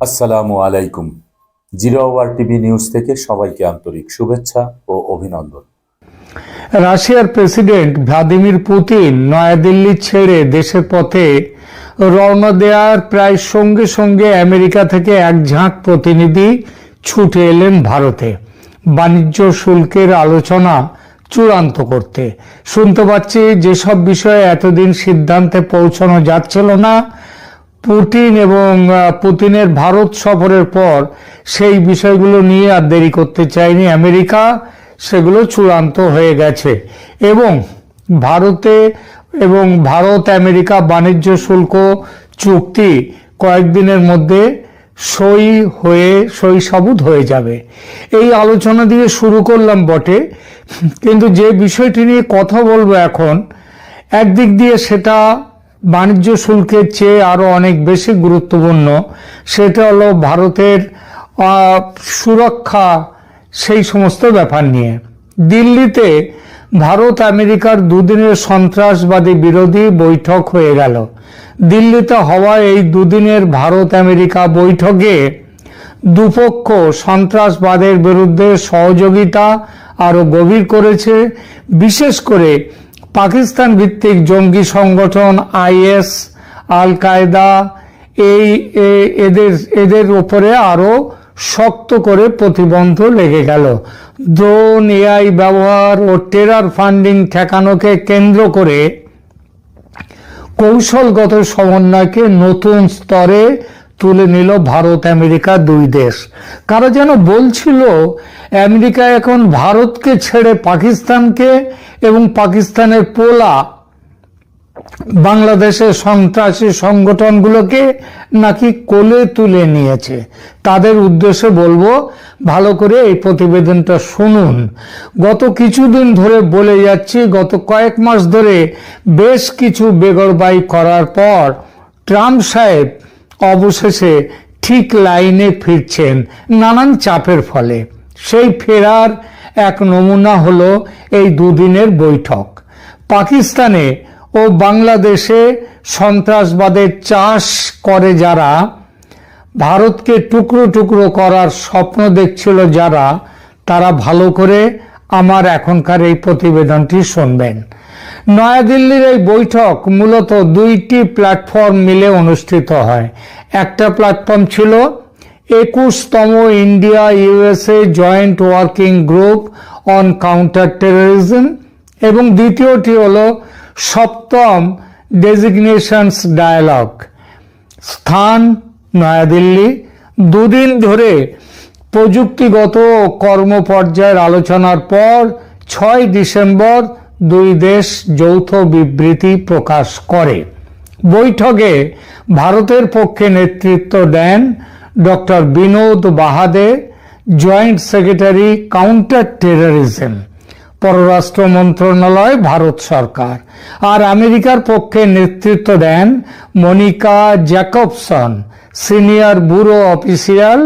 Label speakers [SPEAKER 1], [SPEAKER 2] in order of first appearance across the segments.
[SPEAKER 1] আসসালামু আলাইকুম। Zero hour TV news থেকে সবাইকে আন্তরিক শুভেচ্ছা ও অভিনন্দন।
[SPEAKER 2] রাশিয়ার প্রেসিডেন্ট ভ্লাদিমির পুতিন নয়াদিল্লি ছেড়ে দেশের পথে রওনা দেওয়ার প্রায় সঙ্গে সঙ্গে আমেরিকা থেকে এক ঝাঁক প্রতিনিধি ছুটে এলেন ভারতে বাণিজ্য শুল্কের আলোচনা চূড়ান্ত করতে। শুনতে পাচ্ছি যেসব বিষয়ে এতদিন সিদ্ধান্তে পৌঁছানো যাচ্ছিল না, পুতিনের ভারত সফরের পর সেই বিষয়গুলো নিয়ে আর দেরি করতে চায়নি আমেরিকা, সেগুলো চূড়ান্ত হয়ে গেছে এবং ভারত আমেরিকা বাণিজ্য শুল্ক চুক্তি কয়েকদিনের মধ্যে সই সাবুত হয়ে যাবে। এই আলোচনা দিয়ে শুরু করলাম বটে, কিন্তু যে বিষয়টি নিয়ে কথা বলবো এখন, একদিক দিয়ে সেটা বাণিজ্য শুল্কের চেয়ে আরো অনেক বেশি গুরুত্বপূর্ণ। সেটা হলো ভারতের সুরক্ষা, সেই সমস্ত ব্যাপার নিয়ে। দিল্লিতে ভারত আমেরিকার দুদিনের সন্ত্রাসবাদী বিরোধী বৈঠক হয়ে গেল। দিল্লিতে হওয়া এই দুদিনের ভারত আমেরিকা বৈঠকে দুপক্ষ সন্ত্রাসবাদের বিরুদ্ধে সহযোগিতা আরো গভীর করেছে। বিশেষ করে পাকিস্তান ভিত্তিক জঙ্গি সংগঠন আইএস, আল কায়দা, এদের উপরে আরো শক্ত করে প্রতিবন্ধ লেগে গেল। ড্রোন, এআই ব্যবহার ও টেরর ফান্ডিং ঠেকানোকে কেন্দ্র করে কৌশলগত সমন্বয়কে নতুন স্তরে তুলে নিল ভারত আমেরিকা দুই দেশ। কারা যেন বলছিল আমেরিকা এখন ভারতকে ছেড়ে পাকিস্তানকে এবং পাকিস্তানের পোলা বাংলাদেশের সন্ত্রাসী সংগঠনগুলোকে নাকি কোলে তুলে নিয়েছে। তাদের উদ্দেশ্যে বলবো, ভালো করে এই প্রতিবেদনটা শুনুন। গত কিছুদিন ধরে বলে যাচ্ছি, গত কয়েক মাস ধরে বেশ কিছু বেগরবাই করার পর ট্রাম্প সাহেব অবশেষে ঠিক লাইনে ফিরছেন নানান চাপের ফলে। সেই ফেরার এক নমুনা হলো এই দুদিনের বৈঠক। পাকিস্তানে ও বাংলাদেশে সন্ত্রাসবাদের চাষ করে যারা, ভারতকে টুকরো টুকরো করার স্বপ্ন দেখছিল যারা, তারা ভালো করে আমার এখনকার এই প্রতিবেদনটি শুনবেন। নয়াদিল্লির এই বৈঠক মূলত দুইটি প্ল্যাটফর্ম মিলে অনুষ্ঠিত হয়। একটা প্ল্যাটফর্ম ছিল 21তম India USA joint working group on counter terrorism এবং দ্বিতীয়টি হল 7ম ডেজিগনেশনস ডায়ালগ। স্থান নয়াদিল্লি। দুদিন ধরে প্রযুক্তিগত কর্মপর্যায়ের আলোচনার পর 6 ডিসেম্বর দুই দেশ যৌথ বিবৃতি প্রকাশ করে। বৈঠকে ভারতের পক্ষে নেতৃত্ব দেন doctor Vinod Bahade, joint secretary counter terrorism, পররাষ্ট্র মন্ত্রণালয়, ভারত সরকার। আর আমেরিকার পক্ষে নেতৃত্ব দেন Monica Jacobson, senior bureau official,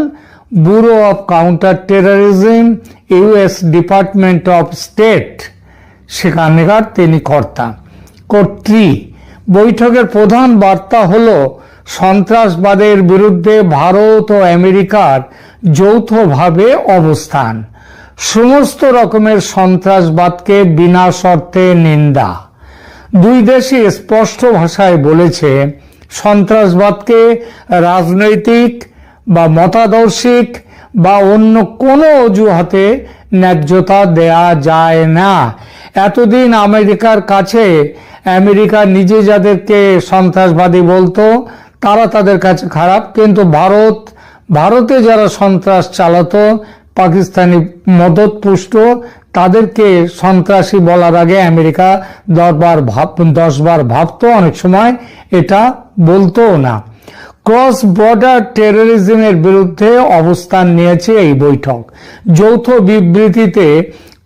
[SPEAKER 2] bureau of counter terrorism, US department of state, সেখানকার তিনি কর্ত্রী। বৈঠকের প্রধান বার্তা হল সন্ত্রাসবাদের বিরুদ্ধে ভারত ও আমেরিকার যৌথভাবে অবস্থান, সমস্ত রকমের সন্ত্রাসবাদকে বিনা শর্তে নিন্দা। দুই দেশই স্পষ্ট ভাষায় বলেছে সন্ত্রাসবাদকে রাজনৈতিক বা মতাদর্শিক বা অন্য কোনো অজুহাতে ন্যায্যতা দেয়া যায় না। এতদিন আমেরিকার কাছে আমেরিকা নিজে যাদেরকে সন্ত্রাসবাদী বলতো তারা তাদের কাছে খারাপ, কিন্তু ভারতে যারা সন্ত্রাস চালাতো, পাকিস্তানি মদত পুষ্ট, তাদেরকে সন্ত্রাসী বলার আগে আমেরিকা 10 বার ভাবতো, অনেক সময় এটা বলতো না। ক্রস বর্ডার টেররিজমের বিরুদ্ধে অবস্থান নিয়েছে এই বৈঠক। যৌথ বিবৃতিতে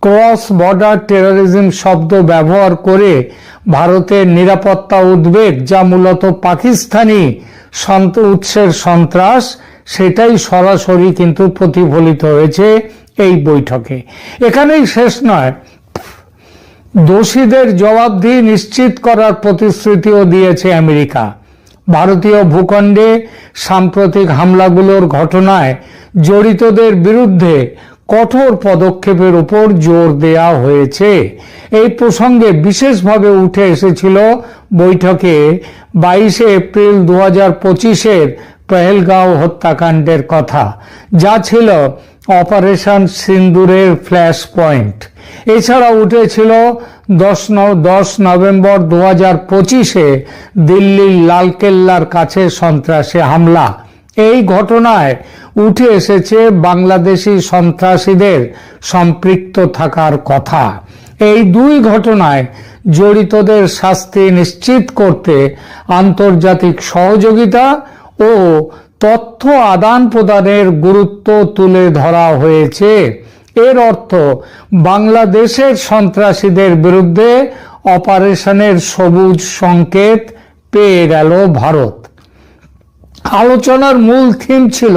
[SPEAKER 2] ক্রস বর্ডার টেররিজম শব্দ ব্যবহার করে ভারতের নিরাপত্তা উদ্বেগ, যা মূলত পাকিস্তানি উৎসের সন্ত্রাস, সেটাই সরাসরি কিন্তু প্রতিফলিত হয়েছে এই বৈঠকে। এখানেই শেষ নয়, দোষীদের জবাবদিহি নিশ্চিত করার প্রতিশ্রুতিও দিয়েছে আমেরিকা। ভারতীয় ভূখণ্ডে সাম্প্রতিক হামলাগুলোর ঘটনায় জড়িতদের বিরুদ্ধে কঠোর পদক্ষেপের উপর জোর দেয়া হয়েছে। এই প্রসঙ্গে বিশেষভাবে উঠে এসেছিল বৈঠকে 22 এপ্রিল 2025-এর পহেলগাঁও হত্যাকাণ্ডের কথা, যা ছিল অপারেশন সিন্দুরের ফ্ল্যাশ পয়েন্ট। এছাড়া উঠেছিল 10 নভেম্বর 2025-এ দিল্লির লালকেল্লার কাছে সন্ত্রাসী হামলা। এই ঘটনায় উঠে এসেছে বাংলাদেশি সন্ত্রাসীদের সম্পৃক্ত থাকার কথা। এই দুই ঘটনায় জড়িতদের শাস্তি নিশ্চিত করতে আন্তর্জাতিক সহযোগিতা ও তথ্য আদান প্রদানের গুরুত্ব তুলে ধরা হয়েছে। এর অর্থ বাংলাদেশের সন্ত্রাসীদের বিরুদ্ধে অপারেশনের সবুজ সংকেত পেয়ে গেল ভারত। আলোচনার মূল থিম ছিল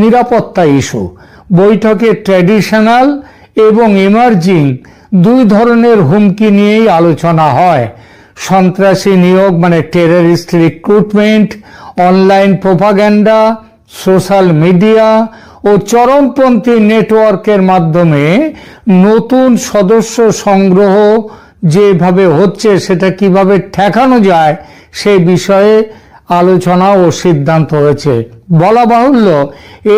[SPEAKER 2] নিরাপত্তা ইস্যু। বৈঠকে ট্র্যাডিশনাল এবং ইমার্জিং দুই ধরনের হুমকি নিয়েই আলোচনা হয়। সন্ত্রাসী নিয়োগ মানে terrorist recruitment, online propaganda, social media ও চরমপন্থী নেটওয়ার্কের মাধ্যমে নতুন সদস্য সংগ্রহ যেভাবে হচ্ছে সেটা কিভাবে ঠেকানো যায় সে বিষয়ে আলোচনা ও সিদ্ধান্ত হয়েছে। বলা বাহুল্য,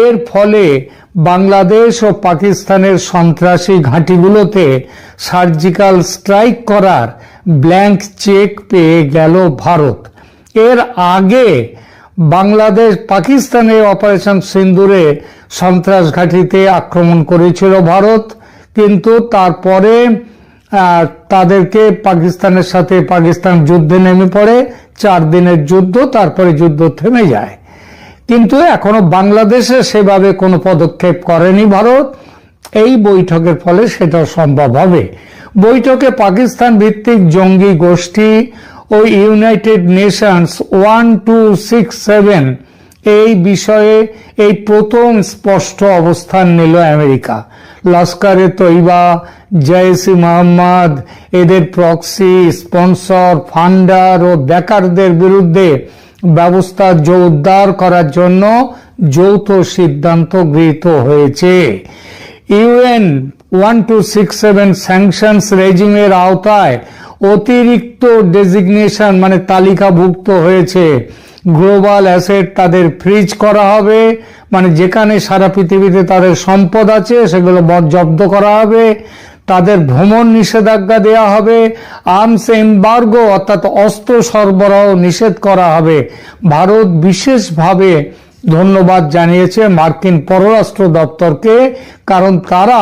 [SPEAKER 2] এর ফলে বাংলাদেশ ও পাকিস্তানের সন্ত্রাসী ঘাঁটিগুলোতে সার্জিক্যাল স্ট্রাইক করার ব্ল্যাঙ্ক চেক পেয়ে গেল ভারত। এর আগে বাংলাদেশ পাকিস্তানের অপারেশন সিন্দুরে সন্ত্রাস ঘাঁটিতে আক্রমণ করেছিল ভারত, কিন্তু তারপরে তাদেরকে পাকিস্তানের সাথে পাকিস্তান যুদ্ধে নেমে পড়ে। 4 দিনের যুদ্ধ, তারপরে যুদ্ধ থেমে যায়। কিন্তু এখনো বাংলাদেশে সেভাবে কোনো পদক্ষেপ করেনি ভারত। এই বৈঠকের ফলে সেটা সম্ভব হবে। বৈঠকে পাকিস্তান ভিত্তিক জঙ্গি গোষ্ঠী ও ইউনাইটেড নেশনস 1267 এই বিষয়ে এই প্রথম স্পষ্ট অবস্থান নিল আমেরিকা। লস্করে তৈবা, জৈশ-ই মোহাম্মদ, এদের প্রক্সি, স্পন্সর, ফান্ডার ও ব্যাকারদের বিরুদ্ধে ব্যবস্থা জোরদার করার জন্য যৌথ সিদ্ধান্ত গৃহীত হয়েছে। ইউএন 1267 স্যাংশনস রেজিমের আওতায় অতিরিক্ত ডেজিগনেশন মানে তালিকাভুক্ত হয়েছে। গ্লোবাল অ্যাসেট তাদের ফ্রিজ করা হবে, মানে যেখানে সারা পৃথিবীতে তাদের সম্পদ আছে সেগুলো জব্দ করা হবে। তাদের ভ্রমণ নিষেধাজ্ঞা দেওয়া হবে। আর্মস এমবার্গো অর্থাৎ অস্ত্র সরবরাহ নিষেধ করা হবে। ভারত বিশেষভাবে ধন্যবাদ জানিয়েছে মার্কিন পররাষ্ট্র দপ্তরকে, কারণ তারা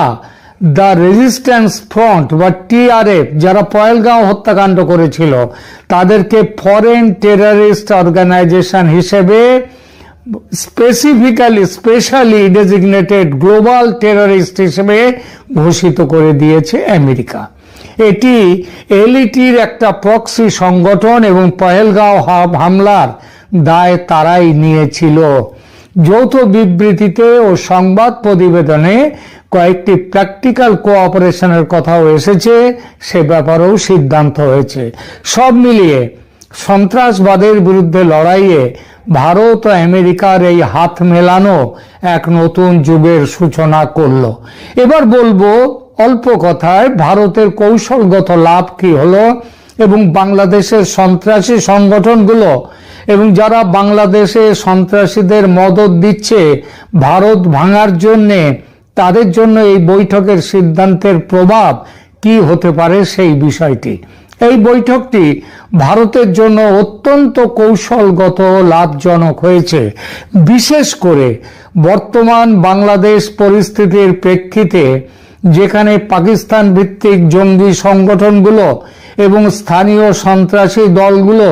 [SPEAKER 2] দ্য রেজিস্ট্যান্স ফ্রন্ট বা টিআরএফ যারা পহেলগাঁও হত্যাকাণ্ড করেছিল তাদেরকে ফরেন টেররিস্ট অর্গানাইজেশন হিসেবে স্পেশালি ডেজিগনেটেড গ্লোবাল টেররিস্ট হিসেবে ঘোষিত করে দিয়েছে আমেরিকা। এটি এলইটির একটা প্রক্সি সংগঠন এবং পহেলগাঁও হামলার দায় তারাই নিয়েছিল। যৌথ বিবৃতিতে ও সংবাদ প্রতিবেদনে কয়েকটি প্র্যাকটিক্যাল কোঅপারেশনের কথাও এসেছে, সে ব্যাপারেও সিদ্ধান্ত হয়েছে। সব মিলিয়ে সন্ত্রাসবাদের বিরুদ্ধে লড়াইয়ে ভারত ও আমেরিকার এই হাত মেলানো এক নতুন যুগের সূচনা করল। এবার বলবো অল্প কথায় ভারতের কৌশলগত লাভ কি হলো এবং বাংলাদেশের সন্ত্রাসী সংগঠনগুলো এবং যারা বাংলাদেশে সন্ত্রাসীদের মদত দিচ্ছে ভারত ভাঙার জন্যে, তাদের জন্য এই বৈঠকের সিদ্ধান্তের প্রভাব কি হতে পারে সেই বিষয়টি। এই বৈঠকটি ভারতের জন্য অত্যন্ত কৌশলগত লাভজনক হয়েছে, বিশেষ করে বর্তমান বাংলাদেশ পরিস্থিতির প্রেক্ষিতে, যেখানে পাকিস্তান ভিত্তিক জঙ্গি সংগঠনগুলো এবং স্থানীয় সন্ত্রাসী দলগুলো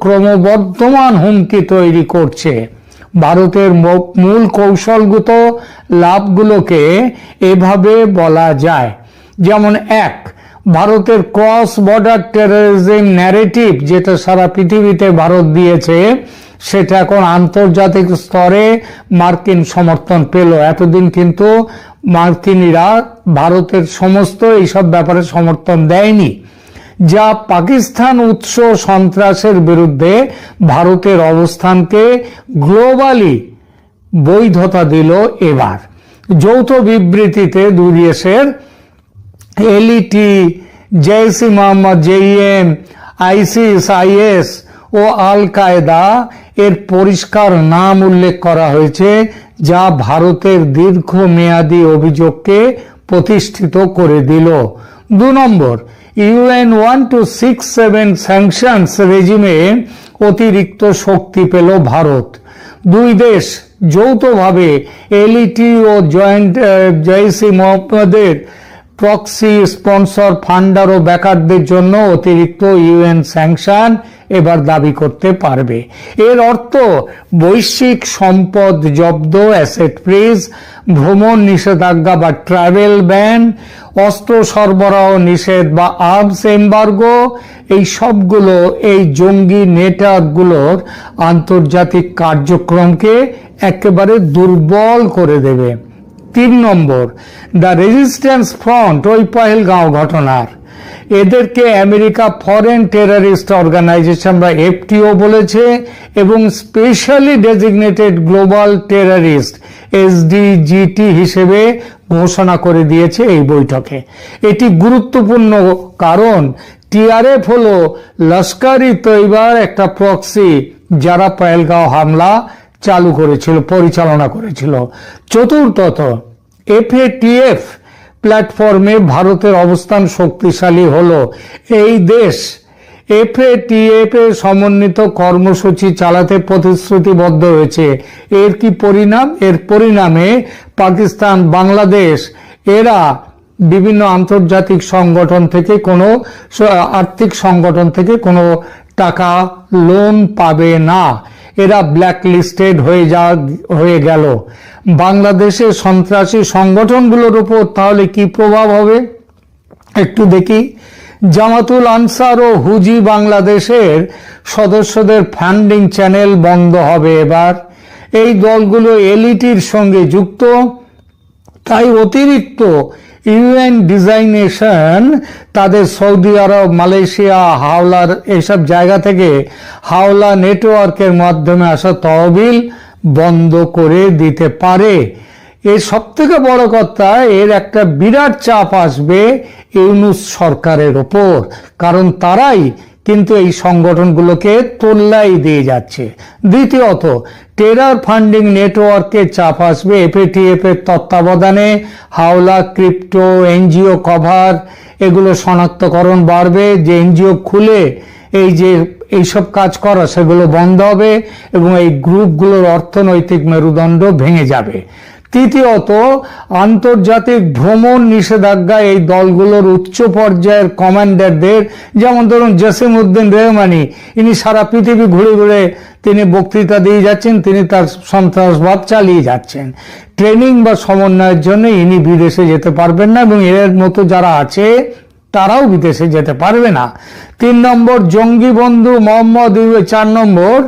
[SPEAKER 2] ক্রমবর্ধমান হুমকি তৈরি করছে। ভারতের মূল কৌশলগত লাভগুলোকে এভাবে বলা যায়, যেমন 1, ভারতের ক্রস বর্ডার টেররিজম ন্যারেটিভ যেটা সারা পৃথিবীতে ভারত দিয়েছে সেটা এখন আন্তর্জাতিক স্তরে মার্কিন সমর্থন পেল। এতদিন কিন্তু মার্কিনীরা ভারতের সমস্ত এইসব ব্যাপারে সমর্থন দেয়নি। যা পাকিস্তান উৎস সন্ত্রাসের বিরুদ্ধে ভারতের অবস্থানকে গ্লোবালি বৈধতা দিল। এবার যৌথ বিবৃতিতে দুই দেশের LeT, Jaish e Mohammad, JeM, ISIS, IS ও আল কায়দা এর পরিষ্কার নাম উল্লেখ করা হয়েছে, যা ভারতের দীর্ঘমেয়াদী অভিযোগকে প্রতিষ্ঠিত করে দিল। 2 নম্বর, UN 1267 স্যাংশনস রেজিমে অতিরিক্ত শক্তি পেল ভারত। দুই দেশ যৌথভাবে এলইটি ও জেইশ-ই মোহাম্মদের প্রক্সি স্পন্সর, ফান্ডার ও ব্যাকারদের জন্য অতিরিক্ত ইউএন স্যাংশন এবার দাবি করতে পারবে। এর অর্থ বৈশ্বিক সম্পদ জব্দ, অ্যাসেট ফ্রিজ, ভ্রমণ নিষেধাজ্ঞা বা ট্রাভেল ব্যান, অস্ত্র সরবরাহ নিষেধ বা আর্মস এম্বার্গো, এই সবগুলো এই জঙ্গি নেটওয়ার্কগুলোর আন্তর্জাতিক কার্যক্রমকে একেবারে দুর্বল করে দেবে। 3 নম্বর, দ্য রেজিস্ট্যান্স ফ্রন্ট, ওই পহেলগাঁও ঘটনার, এদেরকে আমেরিকা ফরেন টেররিস্ট অর্গানাইজেশন বা এফটিও বলেছে এবং স্পেশালি ডেজিগনেটেড গ্লোবাল টেররিস্ট এসডিজিটি হিসেবে ঘোষণা করে দিয়েছে এই বৈঠকে। এটি গুরুত্বপূর্ণ কারণ টিআরএফ হলো লস্কর-ই তৈবার একটা প্রক্সি, যারা পহেলগাঁও হামলা চালু করেছিল, পরিচালনা করেছিল। চতুর্থত, এফএটিএফ প্ল্যাটফর্মে ভারতের অবস্থান শক্তিশালী হলো। এই দেশ এফএটিএফ এর সমন্বিত কর্মসূচি চালাতে প্রতিশ্রুতিবদ্ধ হয়েছে। এর কি পরিণাম? এর পরিণামে পাকিস্তান, বাংলাদেশ এরা বিভিন্ন আন্তর্জাতিক সংগঠন থেকে, কোনো আর্থিক সংগঠন থেকে কোনো টাকা, লোন পাবে না। এরা ব্ল্যাক লিস্টেড হয়ে গেল। বাংলাদেশের সন্ত্রাসী সংগঠনগুলোর উপর তাহলে কি প্রভাব হবে একটু দেখি। জামাতুল আনসার ও হুজি বাংলাদেশের সদস্যদের ফান্ডিং চ্যানেল বন্ধ হবে এবার। এই দলগুলো এলইটির সঙ্গে যুক্ত, তাই অতিরিক্ত ইউএন ডিজাইনেশন তাদের সৌদি আরব, মালয়েশিয়া, হাওলার এইসব জায়গা থেকে হাওলা নেটওয়ার্কের মাধ্যমে আসা তহবিল বন্ধ করে দিতে পারে। এর সবথেকে বড় কথা, এর একটা বিরাট চাপ আসবে ইউনূস সরকারের ওপর, কারণ তারাই কিন্তু এই সংগঠনগুলোকে তোল্লাই দিয়ে যাচ্ছে। দ্বিতীয়ত, টেরর ফান্ডিং নেটওয়ার্কে চাপ আসবে এফএটিএফ এর তত্ত্বাবধানে। হাওলা, ক্রিপ্টো, এনজিও কভার, এগুলো শনাক্তকরণ বাড়বে। যে এনজিও খুলে এই যে এইসব কাজ করা, সেগুলো বন্ধ হবে এবং এই গ্রুপগুলোর অর্থনৈতিক মেরুদণ্ড ভেঙে যাবে। তৃতীয়ত, আন্তর্জাতিক ভ্রমণ নিষেধাজ্ঞা এই দলগুলোর উচ্চ পর্যায়ের কমান্ডারদের, যেমন ধরুন জসিম-উদ্দিন রেহমানি, ইনি সারা পৃথিবী ঘুরে ঘুরে তিনি বক্তৃতা দিয়ে যাচ্ছেন, তিনি তার সন্ত্রাসবাদ চালিয়ে যাচ্ছেন। ট্রেনিং বা সমন্বয়ের জন্য ইনি বিদেশে যেতে পারবেন না এবং এর মতো যারা আছে তারাও বিদেশে যেতে পারবে না। 3 নম্বর, জঙ্গি বন্ধু মোহাম্মদ 4 নম্বর,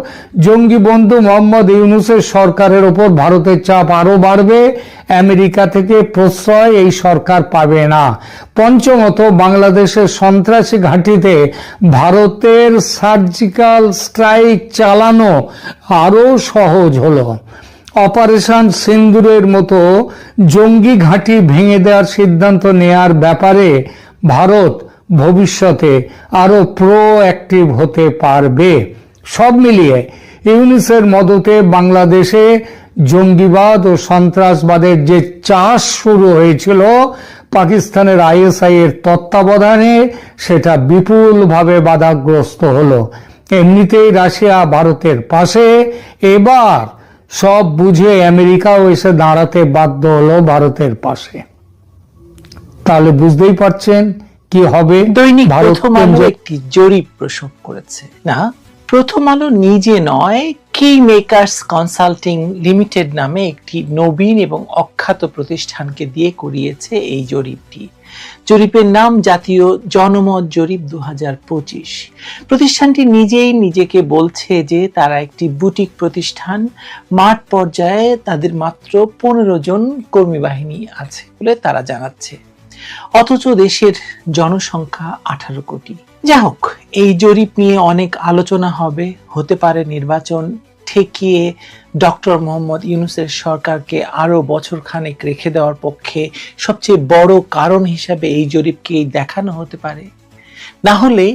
[SPEAKER 2] জঙ্গি বন্ধু মোহাম্মদ ইউনূসের সরকারের ওপর ভারতের চাপ আরো বাড়বে। আমেরিকা থেকে প্রশ্রয় এই সরকার পাবে না। পঞ্চমত, বাংলাদেশের সন্ত্রাসী ঘাঁটিতে ভারতের সার্জিক্যাল স্ট্রাইক চালানো আরো সহজ হলো। অপারেশন সিন্দুরের মতো জঙ্গি ঘাঁটি ভেঙে দেওয়ার সিদ্ধান্ত নেয়ার ব্যাপারে ভারত ভবিষ্যতে আরো প্রোঅ্যাক্টিভ হতে পারবে। সব মিলিয়ে ইউনূসের মদতে বাংলাদেশে জঙ্গিবাদ ও সন্ত্রাসবাদের যে চাষ শুরু হয়েছিল পাকিস্তানের আইএসআই এর তত্ত্বাবধানে, সেটা বিপুলভাবে বাধাগ্রস্ত হলো। এমনিতেই রাশিয়া ভারতের পাশে, এবার সব বুঝে আমেরিকাও এসে দাঁড়াতে বাধ্য হলো ভারতের পাশে। তাহলে বুঝতেই পারছেন কি হবে।
[SPEAKER 3] দৈনিক প্রথম আলো একটি জরিপ প্রসব করেছে, না প্রথম আলো নিজে নয়, কি মেকার্স কনসাল্টিং লিমিটেড নামে একটি নবীন এবং অখ্যাত প্রতিষ্ঠানকে দিয়ে করিয়েছে এই জরিপটি। জরিপের নাম জাতীয় জনমত জরিপ 2025। প্রতিষ্ঠানটি নিজেই নিজেকে বলছে যে তারা একটি বুটিক প্রতিষ্ঠান, মাঠ পর্যায়ে তাদের মাত্র 15 জন কর্মী বাহিনী আছে বলে তারা জানাচ্ছে। অথচ দেশের জনসংখ্যা 18 কোটি। যা হোক, এই জরিপ নিয়ে অনেক আলোচনা হবে, হতে পারে নির্বাচন ঠেকিয়ে ডক্টর মোহাম্মদ ইউনূসের সরকারকে আরো বছর খানেক রেখে দেওয়ার পক্ষে সবচেয়ে বড় কারণ হিসাবে এই জরিপকেই দেখানো হতে পারে। না হলে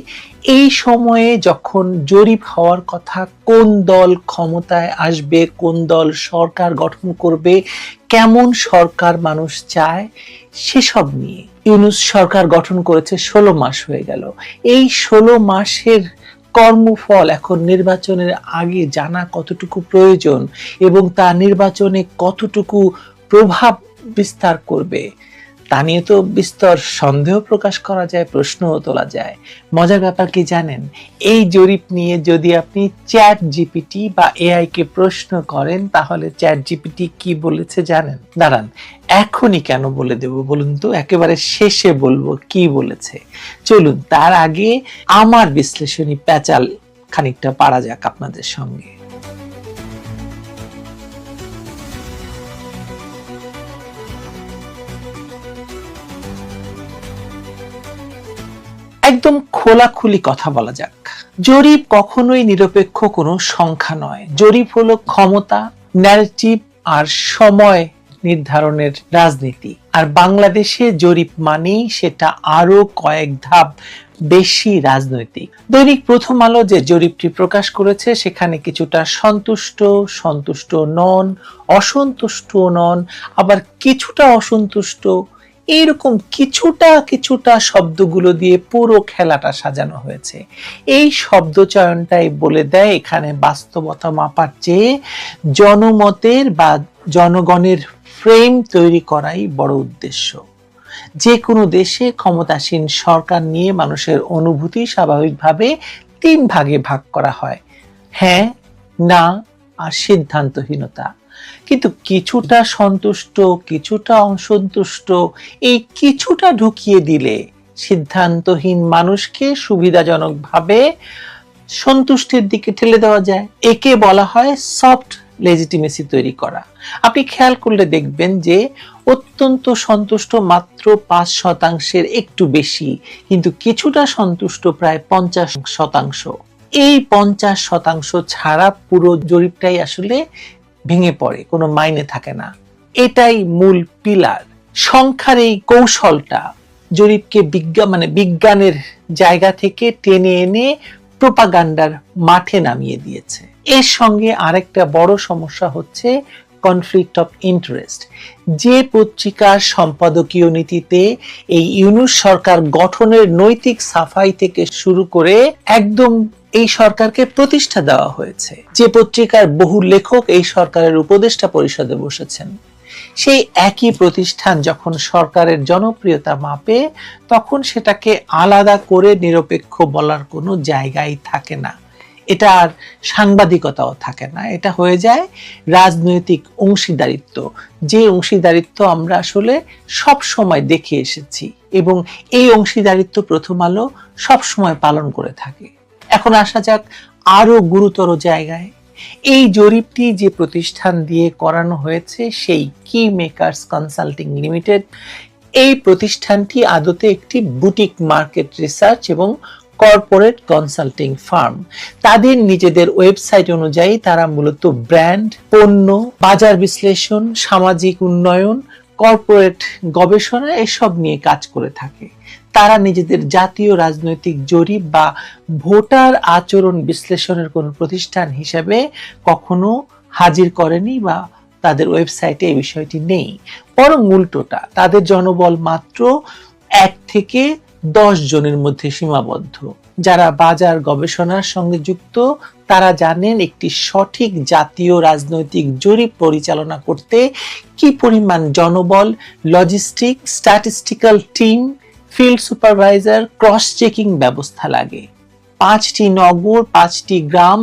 [SPEAKER 3] এই সময়ে যখন জরিপ হওয়ার কথা কোন দল ক্ষমতায় আসবে, কোন দল সরকার গঠন করবে, কেমন সরকার মানুষ চায়, সেসব নিয়ে ইউনূস সরকার গঠন করেছে 16 মাস হয়ে গেল। এই 16 মাসের কর্মফল এখন নির্বাচনের আগে জানা কতটুকু প্রয়োজন এবং তা নির্বাচনে কতটুকু প্রভাব বিস্তার করবে তা নিয়ে তো বিস্তর সন্দেহ প্রকাশ করা যায়, প্রশ্নও তোলা যায়। মজার ব্যাপার কি জানেন, এই জরিপ নিয়ে যদি আপনি চ্যাট জিপিটি বা এআই কে প্রশ্ন করেন তাহলে চ্যাট জিপিটি কি বলেছে জানেন? দাঁড়ান, এখনই কেন বলে দেব বলুন তো, একেবারে শেষে বলবো কি বলেছে। চলুন তার আগে আমার বিশ্লেষণী প্যাচাল খানিকটা পারা যাক আপনাদের সঙ্গে। একদম খোলাখুলি কথা বলা যাক। জরিপ কখনোই নিরপেক্ষ কোনো সংখ্যা নয়। জরিপ হলো ক্ষমতা, ন্যারেটিভ আর সময় নির্ধারণের রাজনীতি। আর বাংলাদেশে জরিপ মানেই সেটা আরো কয়েক ধাপ বেশি রাজনৈতিক। দৈনিক প্রথম আলো যে জরিপটি প্রকাশ করেছে সেখানে কিছুটা সন্তুষ্ট নন, অসন্তুষ্ট নন, আবার কিছুটা অসন্তুষ্ট, এইরকম কিছুটা শব্দগুলো দিয়ে পুরো খেলাটা সাজানো হয়েছে। এই শব্দ চয়নটাই বলে দেয় এখানে বাস্তবতা মাপার চেয়ে জনমতের বা জনগণের ফ্রেম তৈরি করাই বড় উদ্দেশ্য। যে কোনো দেশে ক্ষমতাসীন সরকার নিয়ে মানুষের অনুভূতি স্বাভাবিকভাবে 3 ভাগে ভাগ করা হয়: হ্যাঁ, না আর সিদ্ধান্তহীনতা। কিন্তু কিছুটা সন্তুষ্ট, কিছুটা অসন্তুষ্ট, এই কিছুটা ঢুকিয়ে দিলে সিদ্ধান্তহীন মানুষকে সুবিধাজনকভাবে সন্তুষ্টির দিকে ঠেলে দেওয়া যায়। একে বলা হয় সফট লেজিটিমেসি তৈরি করা। আপনি খেয়াল করলে দেখবেন যে অত্যন্ত সন্তুষ্ট মাত্র 5% একটু বেশি, কিন্তু কিছুটা সন্তুষ্ট প্রায় 50%। এই 50% ছাড়া পুরো জরিপটাই আসলে ভেঙে পড়ে, কোনো মাইনে থাকে না। এটাই মূল পিলার। সংখ্যার এই কৌশলটা জরিপকে বিজ্ঞানের জায়গা থেকে টেনে এনে প্রোপাগান্ডার মাঠে নামিয়ে দিয়েছে। এর সঙ্গে আরেকটা বড় সমস্যা হচ্ছে কনফ্লিক্ট অফ ইন্টারেস্ট। যে পত্রিকার সম্পাদকীয় নীতিতে এই ইউনূস সরকার গঠনের নৈতিক সাফাই থেকে শুরু করে একদম এই সরকারকে প্রতিষ্ঠা দেওয়া হয়েছে, যে পত্রিকার বহু লেখক এই সরকারের উপদেষ্টা পরিষদে বসেছেন, সেই একই প্রতিষ্ঠান যখন সরকারের জনপ্রিয়তা মাপে তখন সেটাকে আলাদা করে নিরপেক্ষ বলার কোনো জায়গাই থাকে না। এটা আর সাংবাদিকতাও থাকে না, এটা হয়ে যায় রাজনৈতিক অংশীদারিত্ব, যে অংশীদারিত্ব আমরা আসলে সব সময় দেখে এসেছি এবং এই অংশীদারিত্ব প্রথম আলো সব সময় পালন করে থাকে। এখন আসা যাক আরো গুরুতর জায়গায়। এই জরিপটি যে প্রতিষ্ঠান দিয়ে করানো হয়েছে সেই কি মেকার্স কনসাল্টিং লিমিটেড, এই প্রতিষ্ঠানটি আদতে একটি বুটিক মার্কেট রিসার্চ এবং কর্পোরেট কনসাল্টিং ফার্ম। তাদের নিজেদের ওয়েবসাইট অনুযায়ী তারা মূলত ব্র্যান্ড, পণ্য, বাজার বিশ্লেষণ, সামাজিক উন্নয়ন, কর্পোরেট গবেষণা এসব নিয়ে কাজ করে থাকে। তারা নিজেদের জাতীয় রাজনৈতিক জরিপ বা ভোটার আচরণ বিশ্লেষণের কোন প্রতিষ্ঠান হিসেবে কখনো হাজির করেনি বা তাদের ওয়েবসাইটে এই বিষয়টি নেই। বরং উল্টোটা, তাদের জনবল মাত্র 1 থেকে 10 জনের মধ্যে সীমাবদ্ধ। যারা বাজার গবেষণার সঙ্গে যুক্ত তারা জানেন একটি সঠিক জাতীয় রাজনৈতিক জরিপ পরিচালনা করতে কি পরিমাণ জনবল, logistic, statistical team, field supervisor, cross checking ব্যবস্থা লাগে। 5টি নগর, 5টি গ্রাম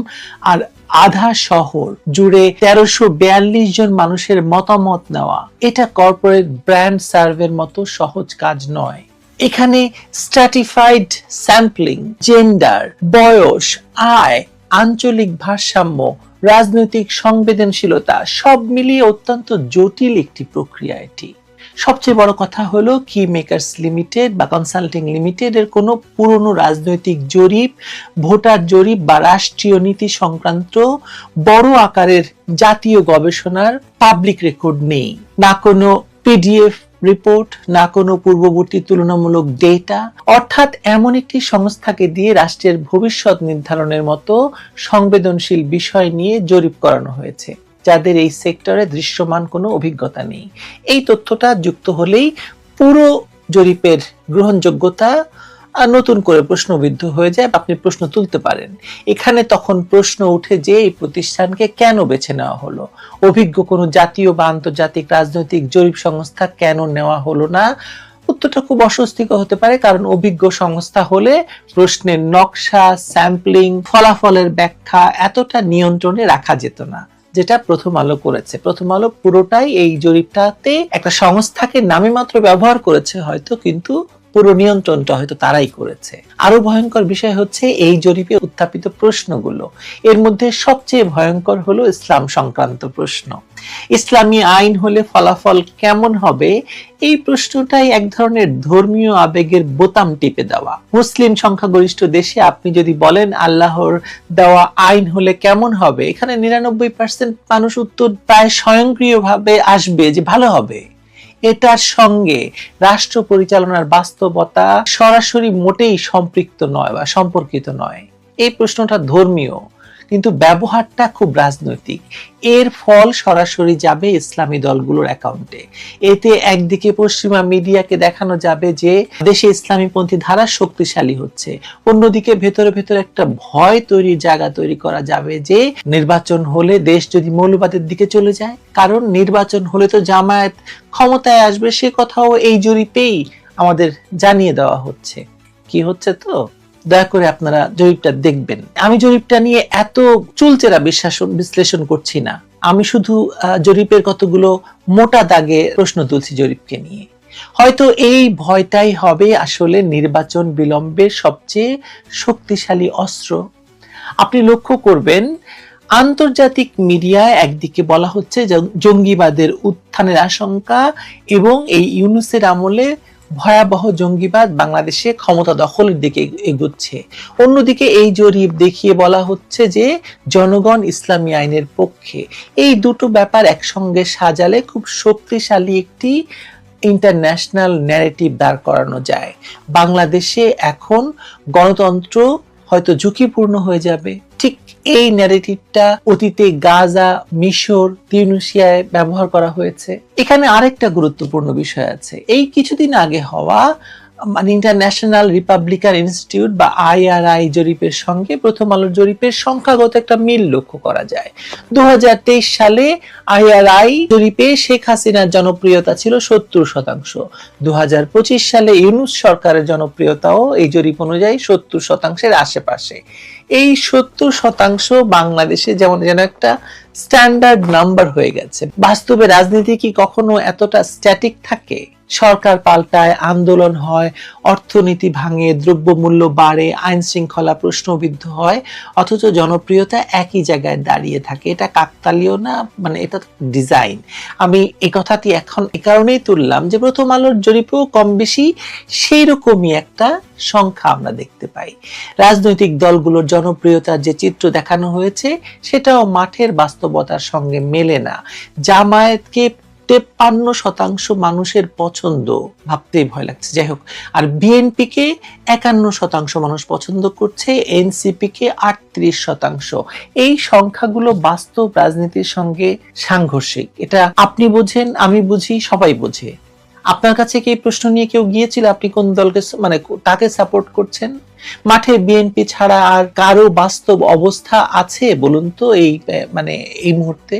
[SPEAKER 3] আর আধা শহর জুড়ে 1342 জন মানুষের মতামত নেওয়া, এটা কর্পোরেট ব্র্যান্ড সার্ভের মতো সহজ কাজ নয়। এখানে স্ট্র্যাটিফাইড স্যাম্পলিং, জেন্ডার, বয়স, আয়, আঞ্চলিক ভারসাম্য, রাজনৈতিক সংবেদনশীলতা সব মিলিয়ে অত্যন্ত জটিল একটি প্রক্রিয়া এটি। সবচেয়ে বড় কথা হলো কি মেকার্স লিমিটেড বা কনসাল্টিং লিমিটেড এর কোনো পুরনো রাজনৈতিক জরিপ, ভোটার জরিপ বা রাষ্ট্রীয় নীতি সংক্রান্ত বড় আকারের জাতীয় গবেষণার পাবলিক রেকর্ড নেই। না কোনো পিডিএফ রিপোর্ট, না কোনো পূর্ববর্তী তুলনামূলক ডেটা, অর্থাৎ এমন একটি সংস্থাকে দিয়ে রাষ্ট্রের ভবিষ্যৎ নির্ধারণের মতো সংবেদনশীল বিষয় নিয়ে জরিপ করানো হয়েছে, যাদের এই সেক্টরে দৃশ্যমান কোনো অভিজ্ঞতা নেই। এই তথ্যটা যুক্ত হলেই পুরো জরিপের গ্রহণযোগ্যতা নতুন করে প্রশ্নবিদ্ধ হয়ে যায়, আপনি প্রশ্ন তুলতে পারেন। এখানে তখন প্রশ্ন উঠে যে এই প্রতিষ্ঠানকে কেন বেছে নেওয়া হলো, অভিজ্ঞ কোনো জাতীয় বা আন্তর্জাতিক রাজনৈতিক জরিপ সংস্থা কেন নেওয়া হলো না। উত্তরটা খুব অস্বস্তিকর হতে পারে, কারণ অভিজ্ঞ সংস্থা হলে প্রশ্নের নকশা, স্যাম্পলিং, ফলাফলের ব্যাখ্যা এতটা নিয়ন্ত্রণে রাখা যেত না, যেটা প্রথম আলো করেছে। প্রথম আলো পুরোটাই এই জরিপটাতে একটা সংস্থাকে নামে মাত্র ব্যবহার করেছে হয়তো, কিন্তু পুরো নিয়ন্ত্রণটা হয়তো তারাই করেছে। আরো ভয়ঙ্কর বিষয় হচ্ছে এই জরিপে উত্থাপিত প্রশ্নগুলো। এর মধ্যে সবচেয়ে ভয়ঙ্কর হলো ইসলাম সংক্রান্ত প্রশ্ন। ইসলামী আইন হলে ফলাফল কেমন হবে, এই প্রশ্নটাই এক ধরনের ধর্মীয় আবেগের বোতাম টিপে দেওয়া। মুসলিম সংখ্যাগরিষ্ঠ দেশে আপনি যদি বলেন আল্লাহর দেওয়া আইন হলে কেমন হবে, এখানে 99% মানুষ উত্তর প্রায় স্বয়ংক্রিয়ভাবে আসবে যে ভালো হবে। এটার সঙ্গে রাষ্ট্র পরিচালনার বাস্তবতা সরাসরি মোটেই সম্পৃক্ত নয় বা সম্পর্কিত নয়। এই প্রশ্নটা ধর্মীয়, কিন্তু ব্যবহারটা খুব রাজনৈতিক। এর ফল সরাসরি যাবে ইসলামী দলগুলোর অ্যাকাউন্টে। এতে একদিকে পশ্চিমা মিডিয়াকে দেখানো যাবে যে দেশে ইসলামীপন্থী ধারা শক্তিশালী হচ্ছে, অন্যদিকে ভেতরে ভেতরে একটা ভয় তৈরির জায়গা তৈরি করা যাবে যে নির্বাচন হলে দেশ যদি মৌলবাদের দিকে চলে যায়, কারণ নির্বাচন হলে তো জামায়াত ক্ষমতায় আসবে, সে কথাও এই জরিপেই আমাদের জানিয়ে দেওয়া হচ্ছে। কি হচ্ছে তো দয়া করে আপনারা জরিপটা দেখবেন। আমি জরিপটা নিয়ে এত চুলচেরা বিশ্লেষণ করছি না, আমি শুধু জরিপের কতগুলো মোটা দাগে প্রশ্ন তুলছি জরিপকে নিয়ে। হয়তো এই ভয়টাই হবে আসলে নির্বাচন বিলম্বের সবচেয়ে শক্তিশালী অস্ত্র। আপনি লক্ষ্য করবেন আন্তর্জাতিক মিডিয়ায় একদিকে বলা হচ্ছে জঙ্গিবাদের উত্থানের আশঙ্কা এবং এই ইউনূসের আমলে ভয়াবহ জঙ্গিবাদ বাংলাদেশে ক্ষমতা দখলের দিকে এগোচ্ছে, অন্যদিকে এই জরিপ দেখিয়ে বলা হচ্ছে যে জনগণ ইসলামী আইনের পক্ষে। এই দুটো ব্যাপার একসঙ্গে সাজালে খুব শক্তিশালী একটি ইন্টারন্যাশনাল ন্যারেটিভ দাঁড় করানো যায়। বাংলাদেশে এখন গণতন্ত্র হয়তো ঝুঁকিপূর্ণ হয়ে যাবে। ঠিক এই ন্যারেটিভটা অতীতে গাজা, মিশর, তিউনিসিয়ায় ব্যবহার করা হয়েছে। এখানে আরেকটা গুরুত্বপূর্ণ বিষয় আছে। এই কিছুদিন আগে হওয়া মানে ইন্টারন্যাশনাল রিপাবলিকান ইনস্টিটিউট বা IRI জরিপের সঙ্গে প্রথম আলোর জরিপের সংখ্যাগত একটা মিল লক্ষ্য করা যায়। 2023 সালে IRI জরিপে শেখ হাসিনার জনপ্রিয়তা ছিল 70%। 2025 সালে ইউনূস সরকারের জনপ্রিয়তাও এই জরিপ অনুযায়ী 70%-এর আশেপাশে। এই 70% বাংলাদেশে যেমন যেন একটা স্ট্যান্ডার্ড নাম্বার হয়ে গেছে। বাস্তবে রাজনীতি কি কখনো এতটা স্ট্যাটিক থাকে? সরকার পাল্টায়, আন্দোলন হয়, অর্থনীতি ভাঙে, দ্রব্যমূল্য বাড়ে, আইন শৃঙ্খলা প্রশ্নবিদ্ধ হয়, অথচ জনপ্রিয়তা একই জায়গায় দাঁড়িয়ে থাকে। এটা কাকতালীয় না, মানে এটা ডিজাইন। আমি এই কথাটি এখন এ কারণেই তুললাম যে প্রথম আলোর জরিপেও কম বেশি সেই রকমই একটা সংখ্যা আমরা দেখতে পাই। রাজনৈতিক দলগুলোর জনপ্রিয়তার যে চিত্র দেখানো হয়েছে সেটাও মাঠের বাস্তবতার সঙ্গে মেলে না। জামায়াতকে 53% মানুষের পছন্দ, ভাবতেই ভয় লাগছে। যাই হোক, আর বিএনপিকে 51% মানুষ পছন্দ করছে, এনসিপিকে 38%। এই সংখ্যাগুলো বাস্তব রাজনীতির সঙ্গে সাংঘর্ষিক। এটা আপনি বোঝেন, আমি বুঝি, সবাই বোঝে। আপনার কাছে কি এই প্রশ্ন নিয়ে কেউ গিয়েছিল? আপনি কোন দলকে মানে তাকে সাপোর্ট করছেন? মাঠে বিএনপি ছাড়া আর কারো বাস্তব অবস্থা আছে বলুন তো এই মুহূর্তে?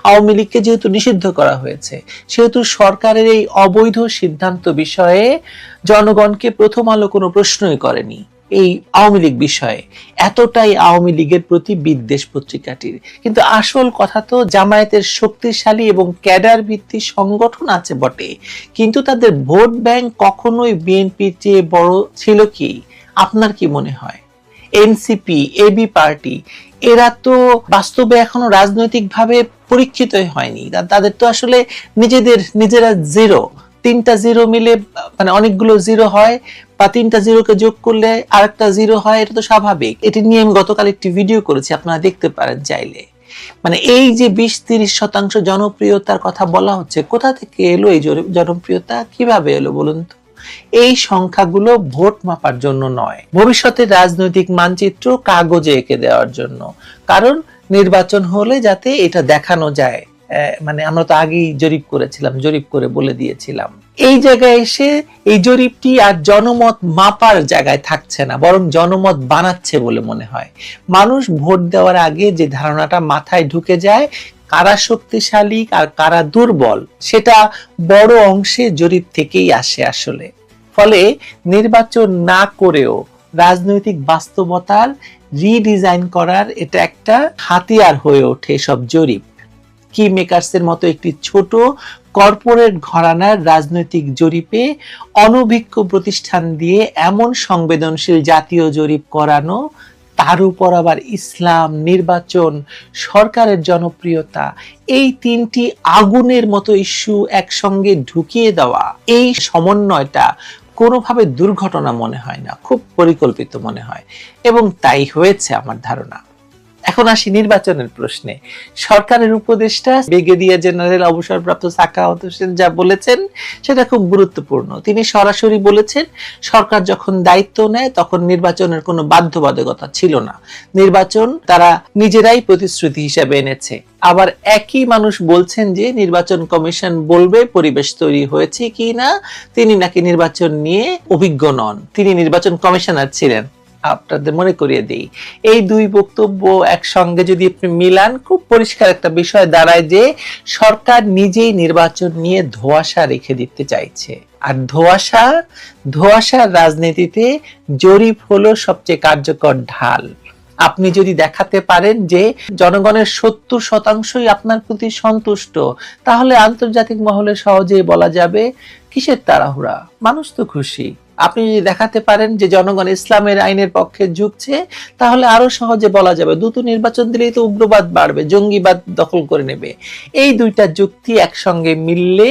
[SPEAKER 3] আওয়ামী লীগকে যেহেতু নিষিদ্ধ করা হয়েছে, সেহেতু সরকারের এই অবৈধ সিদ্ধান্ত বিষয়ে জনগণকে প্রথম আলো কোনো প্রশ্নই করেনি। এই আওয়ামী লীগ বিষয়ে এতটাই আওয়ামী লীগের প্রতি বিদ্বেষ পত্রিকাটির। কিন্তু আসল কথা তো জামায়াতের শক্তিশালী এবং ক্যাডার ভিত্তিক সংগঠন আছে বটে, কিন্তু তাদের ভোট ব্যাংক কখনোই বিএনপির চেয়ে বড় ছিল কি? আপনার কি মনে হয়? এনসিপি, এবি পার্টি, এরা তো বাস্তবে এখনো রাজনৈতিকভাবে পরীক্ষিতই হয়নি। তাদের তো আসলে নিজেরা জিরো, 3টা জিরো মিলে মানে অনেকগুলো জিরো হয়, বা 3টা জিরোকে যোগ করলে আরেকটা জিরো হয়, এটা তো স্বাভাবিক। এটি নিয়ে আমি গতকাল একটি ভিডিও করেছি, আপনারা দেখতে পারেন চাইলে। মানে এই যে 20-30% জনপ্রিয়তার কথা বলা হচ্ছে, কোথা থেকে এলো এই জনপ্রিয়তা, কিভাবে এলো বলুন তো? এই সংখ্যাগুলো ভোট মাপার জন্য নয়, ভবিষ্যতের রাজনৈতিক মানচিত্র কাগজে এঁকে দেওয়ার জন্য। কারণ নির্বাচন হলে যাতে এটা দেখানো যায়, মানে আমরা তো আগেই জরিপ করেছিলাম, জরিপ করে বলে দিয়েছিলাম। এই জায়গায় এসে এই জরিপটি আর জনমত মাপার জায়গায় থাকছে না, বরং জনমত বানাচ্ছে বলে মনে হয়। মানুষ ভোট দেওয়ার আগে যে ধারণাটা মাথায় ঢুকে যায়, কারা শক্তিশালী আর কারা দুর্বল, সেটা বড় অংশে জরিপ থেকেই আসে আসলে। ফলে নির্বাচন না করেও রাজনৈতিক বাস্তবতার রিডিজাইন করার এটা একটা হাতিয়ার হয়ে ওঠে সব জরিপ। কি মেকার্সের মতো একটি ছোট কর্পোরেট ঘরানার রাজনৈতিক জরিপে অনভিজ্ঞ প্রতিষ্ঠান দিয়ে এমন সংবেদনশীল জাতীয় জরিপ করানো, তার উপর আবার ইসলাম, নির্বাচন, সরকারের জনপ্রিয়তা, এই 3টি আগুনের মতো ইস্যু একসঙ্গে ঢুকিয়ে দেওয়া, এই সমন্বয়টা কোনোভাবে দুর্ঘটনা মনে হয় না, খুব পরিকল্পিত মনে হয়, এবং তাই হয়েছে আমার ধারণা। এখন আসি নির্বাচনের প্রশ্নে। সরকারের উপদেষ্টা ব্রিগেডিয়ার জেনারেল অবসরপ্রাপ্ত সাখাওয়াত হোসেন যা বলেছেন সেটা খুব গুরুত্বপূর্ণ। তিনি সরাসরি বলেছেন, সরকার যখন দায়িত্ব নেয় তখন নির্বাচনের কোনো বাধ্যবাধকতা ছিল না, নির্বাচন তারা নিজেরাই প্রতিশ্রুতি হিসেবে এনেছে। আবার একই মানুষ বলছেন যে নির্বাচন কমিশন বলবে পরিবেশ তৈরি হয়েছে কি না, তিনি নাকি নির্বাচন নিয়ে অভিজ্ঞ নন, তিনি নির্বাচন কমিশনার ছিলেন। আপনাদের মনে করিয়ে দেই, এই দুই বক্তব্য একসঙ্গে যদি আপনি মিলান, খুব পরিষ্কার একটা বিষয় দাঁড়ায় যে সরকার নিজেই নির্বাচন নিয়ে ধোঁয়াশা রেখে দিতে চাইছে। আর ধোঁয়াশার রাজনীতিতে জরিপ হলো সবচেয়ে কার্যকর ঢাল। আপনি যদি দেখাতে পারেন যে জনগণের 70%ই আপনার প্রতি সন্তুষ্ট, তাহলে আন্তর্জাতিক মহলে সহজেই বলা যাবে কিসের তাড়াহুড়া, মানুষ তো খুশি। আপনি যদি দেখাতে পারেন যে জনগণ ইসলামের আইনের পক্ষে ঝুঁকছে, তাহলে আরো সহজে বলা যাবে দ্রুত নির্বাচন দিলেই তো উগ্রবাদ বাড়বে, জঙ্গিবাদ দখল করে নেবে। এই দুইটা যুক্তি একসঙ্গে মিললে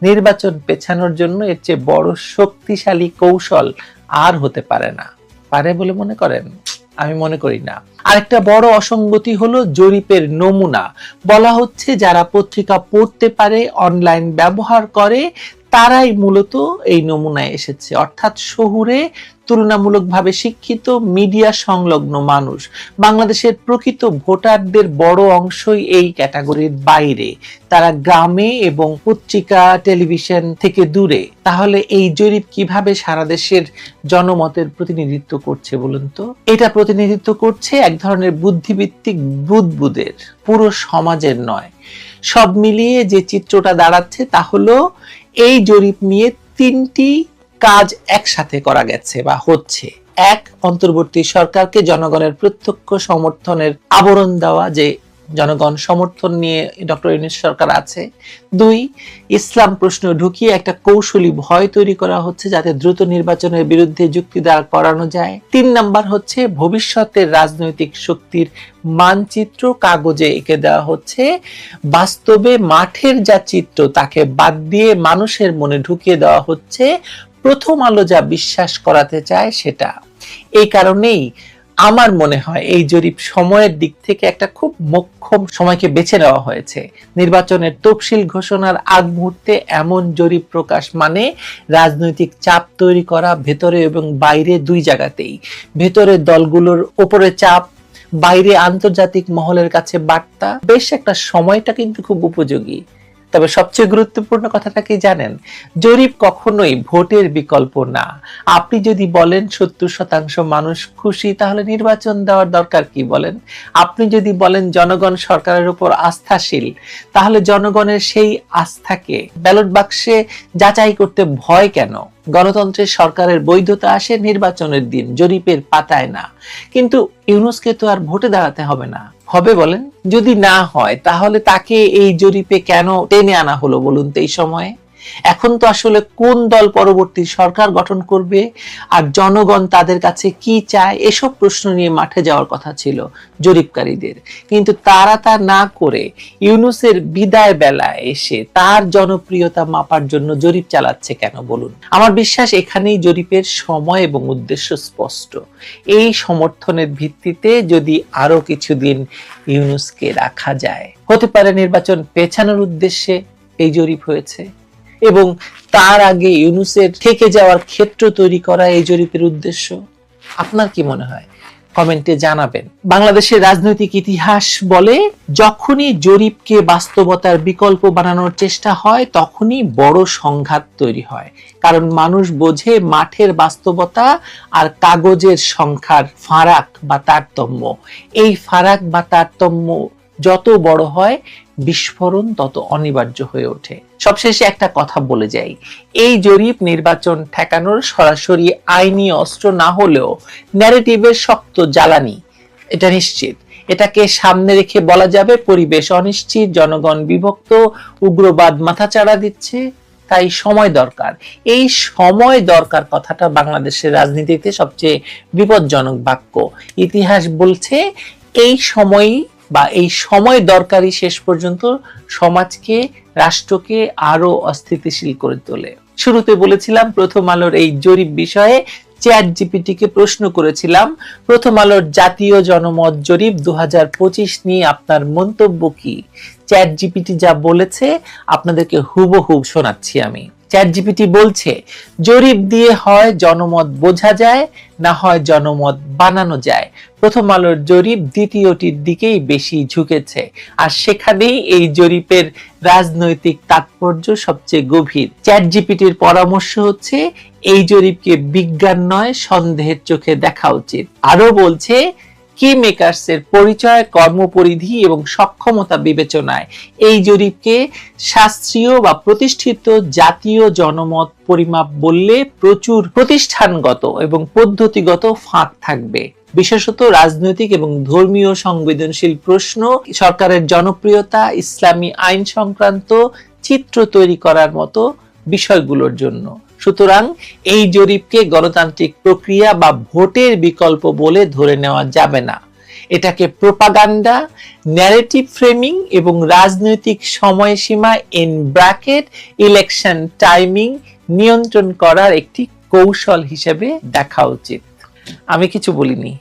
[SPEAKER 3] নির্বাচন পেছানোর জন্য এর চেয়ে বড় শক্তিশালী কৌশল আর হতে পারে না। পারে বলে মনে করেন? আমি মনে করি না। আরেকটা বড় অসঙ্গতি হলো জরিপের নমুনা। বলা হচ্ছে যারা পত্রিকা পড়তে পারে, অনলাইন ব্যবহার করে, তারাই মূলত এই নমুনায় এসেছে, অর্থাৎ শহুরে তুলনামূলকভাবে শিক্ষিত মিডিয়া সংলগ্ন মানুষ। বাংলাদেশের প্রকৃত ভোটারদের বড় অংশই এই ক্যাটাগরির বাইরে, তারা গ্রামে এবং পত্রিকা টেলিভিশন থেকে দূরে। তাহলে এই জরিপ কিভাবে সারা দেশের জনমতের প্রতিনিধিত্ব করছে বলুন তো? এটা প্রতিনিধিত্ব করছে এক ধরনের বুদ্ধিভিত্তিক বুদবুদের, পুরো সমাজের নয়। সব মিলিয়ে যে চিত্রটা দাঁড়াচ্ছে তা হলো এই জরিপ নিয়ে 3টি কাজ একসাথে করা গেছে বা হচ্ছে। 1, অন্তর্বর্তী সরকারকে জনগণের প্রত্যক্ষ সমর্থনের আবরণ দেওয়া, যে জনগণ সমর্থন নিয়ে ডক্টর ইউনূস সরকার আছে। 2, ইসলাম প্রশ্ন ঢুকিয়ে একটা কৌশলী ভয় তৈরি করা হচ্ছে যাতে দ্রুত নির্বাচনের বিরুদ্ধে যুক্তি দাঁড় করানো যায়। 3 নাম্বার হচ্ছে ভবিষ্যতের রাজনৈতিক শক্তির মানচিত্র কাগজে এঁকে দেওয়া হচ্ছে, বাস্তবে মাঠের যা চিত্র তাকে বাদ দিয়ে মানুষের মনে ঢুকিয়ে দেওয়া হচ্ছে প্রথম আলো যা বিশ্বাস করাতে চায় সেটা। এই কারণেই আমার মনে হয় এই জরিপ সময়ের দিক থেকে একটা খুব মোক্ষম সময়কে বেছে নেওয়া হয়েছে। নির্বাচনের তফসিল ঘোষণার আগ মুহূর্তে এমন জরিপ প্রকাশ মানে রাজনৈতিক চাপ তৈরি করা, ভেতরে এবং বাইরে দুই জায়গাতেই। ভেতরের দলগুলোর উপরে চাপ, বাইরে আন্তর্জাতিক মহলের কাছে বার্তা। বেশ একটা সময়টা কিন্তু খুব উপযোগী। তবে সবচেয়ে গুরুত্বপূর্ণ কথাটা কি জানেন? জরিপ কখনোই ভোটের বিকল্প না। আপনি যদি বলেন 70% মানুষ খুশি, তাহলে নির্বাচন দেওয়ার দরকার কি বলেন? আপনি যদি বলেন জনগণ সরকারের উপর আস্থাশীল, তাহলে জনগণের সেই আস্থাকে ব্যালট বাক্সে যাচাই করতে ভয় কেন? গণতন্ত্রের সরকারের বৈধতা আসে নির্বাচনের দিন, জরিপের পাতায় না। কিন্তু ইউনূসকে তো আর ভোটে দাঁড়াতে হবে না, হবে বলেন? যদি না হয় তাহলে তাকে এই জরিপে কেন টেনে আনা হলো বলুন তো এই সময়ে? এখন তো আসলে কোন দল পরবর্তী সরকার গঠন করবে আর জনগণ তাদের কাছে কি চায় এসব প্রশ্ন নিয়ে মাঠে যাওয়ার কথা ছিল জরিপকারীদের, কিন্তু তারা তা না করে ইউনূসের বিদায় বেলায় এসে তার জনপ্রিয়তা মাপার জন্য জরিপ চালাচ্ছে কেন বলুন? আমার বিশ্বাস এখানেই জরিপের সময় এবং উদ্দেশ্য স্পষ্ট। এই সমর্থনের ভিত্তিতে যদি আরো কিছুদিন ইউনূসকে রাখা যায়, হতে পারে নির্বাচন পেছানোর উদ্দেশ্যে এই জরিপ হয়েছে, এবং তার আগে ইউনূসের থেকে যাওয়ার ক্ষেত্র তৈরি করা এই জরিপের উদ্দেশ্য। আপনার কি মনে হয়? কমেন্টে জানাবেন। বাংলাদেশের রাজনৈতিক ইতিহাস বলে, যখনই জরিপকে বাস্তবতার বিকল্প বানানোর চেষ্টা হয় তখনই বড় সংঘাত তৈরি হয়, কারণ মানুষ বোঝে মাঠের বাস্তবতা আর কাগজের সংখ্যার ফারাক বা তারতম্য। এই ফারাক বা তারতম্য যত বড় হয়, বিস্ফোরণ তত অনিবার্য হয়ে ওঠে। সবশেষে একটা কথা বলে যাই, এই জরিপ নির্বাচন ঠেকানোর সরাসরি আইনি অস্ত্র না হলেও ন্যারেটিভের শক্ত জ্বালানি, এটা নিশ্চিত। এটাকে সামনে রেখে বলা যাবে পরিবেশ অনিশ্চিত, জনগণ বিভক্ত, উগ্রবাদ মাথাচাড়া দিচ্ছে, তাই সময় দরকার। এই সময় দরকার কথাটা বাংলাদেশের রাজনীতিতে সবচেয়ে বিপজ্জনক বাক্য। ইতিহাস বলছে এই সময়ই বা এই সময় দরকারই শেষ পর্যন্ত সমাজকে, রাষ্ট্রকে আরো অস্থিতিশীল করে তোলে। শুরুতে বলেছিলাম প্রথম আলোর এই জরিপ বিষয়ে চ্যাটজিপিটিকে প্রশ্ন করেছিলাম, প্রথম আলোর জাতীয় জনমত জরিপ 2025 নিয়ে আপনার মন্তব্য কি? চ্যাটজিপিটি যা বলেছে আপনাদেরকে হুবহু শোনাচ্ছি আমি। চ্যাটজিপিটি বলছে, জরিপ দিয়ে হয় জনমত বোঝা যায়, না হয় জনমত বানানো যায়। প্রথম আলোর জরিপ দ্বিতীয়টির দিকেই বেশি ঝুঁকেছে, আর সেখানেই এই জরিপের রাজনৈতিক তাৎপর্য সবচেয়ে গভীর। চ্যাটজিপিটির পরামর্শ হচ্ছে এই জরিপকে বিজ্ঞান নয় সন্দেহের চোখে দেখা উচিত। আরো বলছে, কি মেকার্সের পরিচয়, কর্মপরিধি এবং সক্ষমতা বিবেচনায় এই জরিপকে শাস্ত্রীয় বা প্রতিষ্ঠিত জাতীয় জনমত পরিমাপ বললে প্রচুর প্রতিষ্ঠানগত এবং পদ্ধতিগত ফাঁক থাকবে। বিশেষত রাজনৈতিক এবং ধর্মীয় সংবেদনশীল প্রশ্ন, সরকারের জনপ্রিয়তা, ইসলামী আইন সংক্রান্ত চিত্র তৈরি করার মতো বিষয়গুলোর জন্য। সুতরাং এই জরিপকে গণতান্ত্রিক প্রক্রিয়া বা ভোটের বিকল্প বলে ধরে নেওয়া যাবে না। এটাকে প্রোপাগান্ডা, ন্যারেটিভ ফ্রেমিং এবং রাজনৈতিক সময়সীমা ইন ব্র্যাকেট ইলেকশন টাইমিং নিয়ন্ত্রণ করার একটি কৌশল হিসেবে দেখা উচিত। আমি কিছু বলিনি।